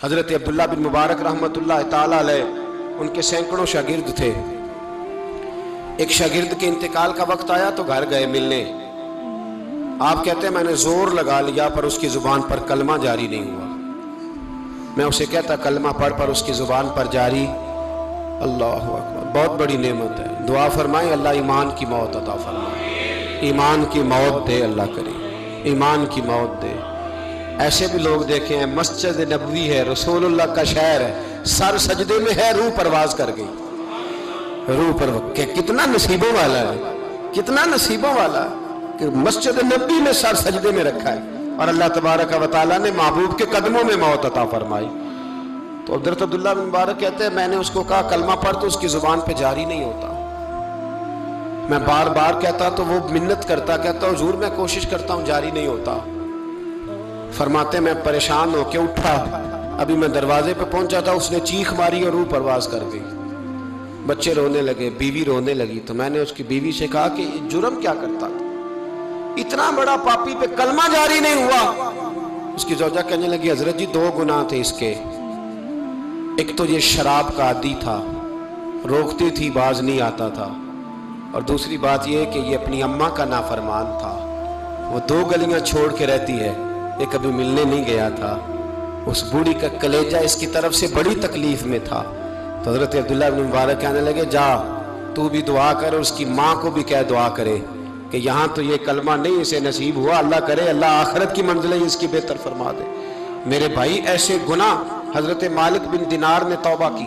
حضرت عبداللہ بن مبارک رحمۃ اللہ تعالی علیہ ان کے سینکڑوں شاگرد تھے. ایک شاگرد کے انتقال کا وقت آیا تو گھر گئے ملنے. آپ کہتے ہیں میں نے زور لگا لیا پر اس کی زبان پر کلمہ جاری نہیں ہوا. میں اسے کہتا کلمہ پڑھ پر اس کی زبان پر جاری. اللہ اکبر، بہت بڑی نعمت ہے. دعا فرمائیں اللہ ایمان کی موت عطا فرمائے، ایمان کی موت دے اللہ کرے، ایمان کی موت دے. ایسے بھی لوگ دیکھے ہیں، مسجد نبوی ہے، رسول اللہ کا شہر ہے، سر سجدے میں ہے، روح پرواز کر گئی. روح پر کتنا نصیبوں والا ہے، کتنا نصیبوں والا ہے کہ مسجد نبوی میں سر سجدے میں رکھا ہے اور اللہ تبارک و تعالیٰ نے محبوب کے قدموں میں موت عطا فرمائی. تو حضرت عبداللہ بن مبارک کہتے ہیں میں نے اس کو کہا کلمہ پڑھ تو اس کی زبان پہ جاری نہیں ہوتا. میں بار بار کہتا تو وہ منت کرتا، کہتا حضور میں کوشش کرتا ہوں جاری نہیں ہوتا. فرماتے میں پریشان ہو کے اٹھا، ابھی میں دروازے پہ پہنچا تھا اس نے چیخ ماری اور روح پرواز کر گئی. بچے رونے لگے، بیوی رونے لگی. تو میں نے اس کی بیوی سے کہا کہ جرم کیا کرتا تھا، اتنا بڑا پاپی پہ کلمہ جاری نہیں ہوا. اس کی زوجہ کہنے لگی حضرت جی 2 گناہ تھے اس کے. ایک تو یہ شراب کا عادی تھا، روکتی تھی باز نہیں آتا تھا، اور دوسری بات یہ کہ یہ اپنی اماں کا نافرمان تھا. وہ 2 گلیاں چھوڑ کے رہتی ہے، یہ کبھی ملنے نہیں گیا تھا. اس بوڑھی کا کلیجہ اس کی طرف سے بڑی تکلیف میں تھا. تو حضرت عبداللہ بن مبارک کہنے لگے جا تو بھی دعا کر، اس کی ماں کو بھی کہہ دعا کرے کہ یہاں تو یہ کلمہ نہیں اسے نصیب ہوا، اللہ کرے اللہ آخرت کی منزلیں اس کی بہتر فرما دے. میرے بھائی ایسے گناہ حضرت مالک بن دینار نے توبہ کی.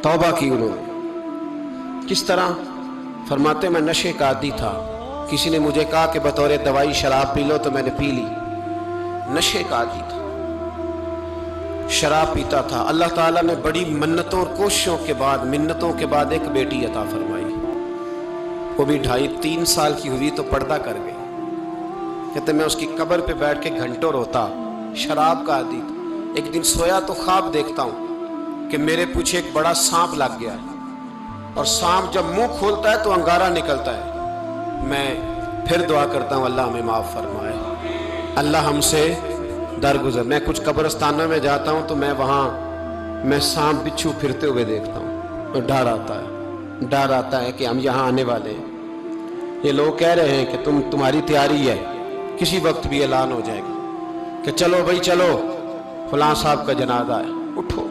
توبہ کی انہوں نے کس طرح؟ فرماتے میں نشے کا عادی تھا، کسی نے مجھے کہا کہ بطور دوائی شراب پی لو تو میں نے پی لی. نشے کا عادی تھا، شراب پیتا تھا. اللہ تعالیٰ نے بڑی منتوں اور کوششوں کے بعد، منتوں کے بعد ایک بیٹی عطا فرمائی. وہ بھی 2.5-3 سال کی ہوئی تو پردہ کر گئی. کہتے میں اس کی قبر پہ بیٹھ کے گھنٹوں روتا. شراب کا عادی تھا. ایک دن سویا تو خواب دیکھتا ہوں کہ میرے پیچھے ایک بڑا سانپ لگ گیا، اور سانپ جب منہ کھولتا ہے تو انگارہ نکلتا ہے. میں پھر دعا کرتا ہوں اللہ ہمیں معاف فرمائے، اللہ ہم سے درگزر. میں کچھ قبرستانوں میں جاتا ہوں تو میں وہاں سانپ بچھو پھرتے ہوئے دیکھتا ہوں اور ڈر آتا ہے کہ ہم یہاں آنے والے ہیں. یہ لوگ کہہ رہے ہیں کہ تمہاری تیاری ہے، کسی وقت بھی اعلان ہو جائے گا کہ چلو بھائی چلو فلاں صاحب کا جنازہ ہے، اٹھو.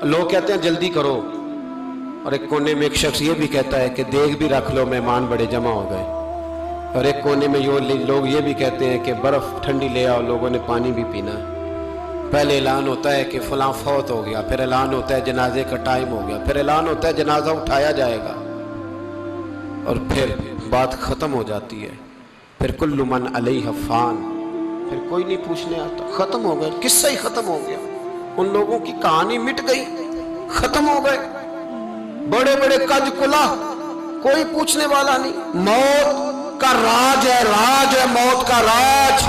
لوگ کہتے ہیں جلدی کرو، اور ایک کونے میں ایک شخص یہ بھی کہتا ہے کہ دیگ بھی رکھ لو مہمان بڑے جمع ہو گئے. اور ایک کونے میں لوگ یہ بھی کہتے ہیں کہ برف ٹھنڈی لے آؤ، لوگوں نے پانی بھی پینا ہے. پہلے اعلان ہوتا ہے کہ فلاں فوت ہو گیا، پھر اعلان ہوتا ہے جنازے کا ٹائم ہو گیا، پھر اعلان ہوتا ہے جنازہ اٹھایا جائے گا، اور پھر بات ختم ہو جاتی ہے. پھر کل من علیہ فان، پھر کوئی نہیں پوچھنے آتا. ختم ہو گئے، قصہ ہی ختم ہو گیا. ان لوگوں کی کہانی مٹ گئی، ختم ہو گئے. بڑے بڑے کج کلا، کوئی پوچھنے والا نہیں. موت کا راج ہے، راج ہے موت کا راج.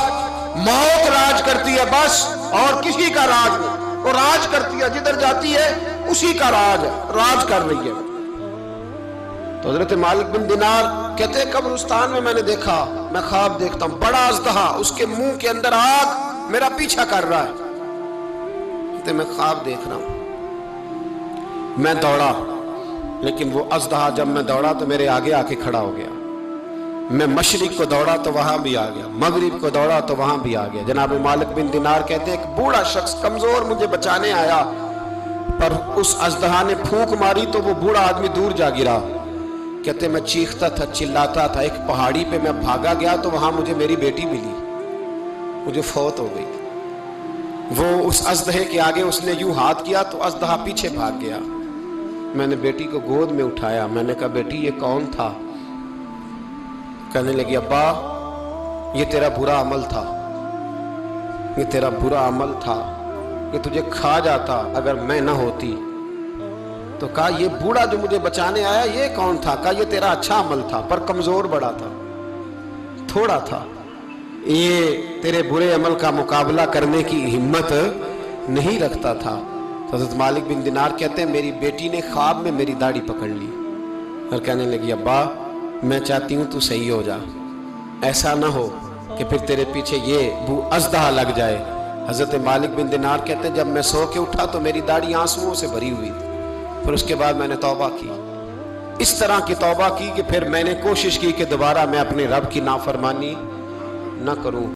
موت راج کرتی ہے بس، اور کسی کا راج نہیں. وہ راج کرتی ہے، جدھر جاتی ہے اسی کا راج ہے، راج کر رہی ہے. تو حضرت مالک بن دینار کہتے ہیں قبرستان میں نے دیکھا، میں خواب دیکھتا ہوں بڑا اژدہا، اس کے منہ کے اندر آگ میرا پیچھا کر رہا ہے. کہتے میں خواب دیکھ رہا ہوں. میں دوڑا، لیکن وہ اژدہا جب میں دوڑا تو میرے آگے آ کے کھڑا ہو گیا. میں مشرق کو دوڑا تو وہاں بھی آ گیا، مغرب کو دوڑا تو وہاں بھی آ گیا. جناب مالک بن دینار کہتے ہیں ایک بوڑھا شخص کمزور مجھے بچانے آیا، پر اس اژدہا نے پھونک ماری تو وہ بوڑھا آدمی دور جا گرا. کہتے میں چیختا تھا، چلاتا تھا. ایک پہاڑی پہ میں بھاگا گیا تو وہاں مجھے میری بیٹی ملی، مجھے فوت ہو گئی. وہ اس اژدہے کے آگے اس نے یوں ہاتھ کیا تو اژدہا پیچھے بھاگ گیا. میں نے بیٹی کو گود میں اٹھایا، میں نے کہا بیٹی یہ کون تھا؟ کہنے لگی ابا یہ تیرا برا عمل تھا، یہ تیرا برا عمل تھا، کہ تجھے کھا جاتا اگر میں نہ ہوتی. تو کہا یہ بوڑھا جو مجھے بچانے آیا یہ کون تھا؟ کہا یہ تیرا اچھا عمل تھا، پر کمزور بڑا تھا، تھوڑا تھا، یہ تیرے برے عمل کا مقابلہ کرنے کی ہمت نہیں رکھتا تھا. حضرت مالک بن دینار کہتے ہیں میری بیٹی نے خواب میں میری داڑھی پکڑ لی اور کہنے لگی ابا میں چاہتی ہوں تو صحیح ہو جا، ایسا نہ ہو کہ پھر تیرے پیچھے یہ اژدہا لگ جائے حضرت مالک بن دینار کہتے ہیں جب میں سو کے اٹھا تو میری داڑھی آنسوؤں سے بھری ہوئی تھی، پھر اس کے بعد میں نے توبہ کی، اس طرح کی توبہ کی کہ پھر میں نے کوشش کی کہ دوبارہ میں اپنے رب کی نافرمانی نہ کروں۔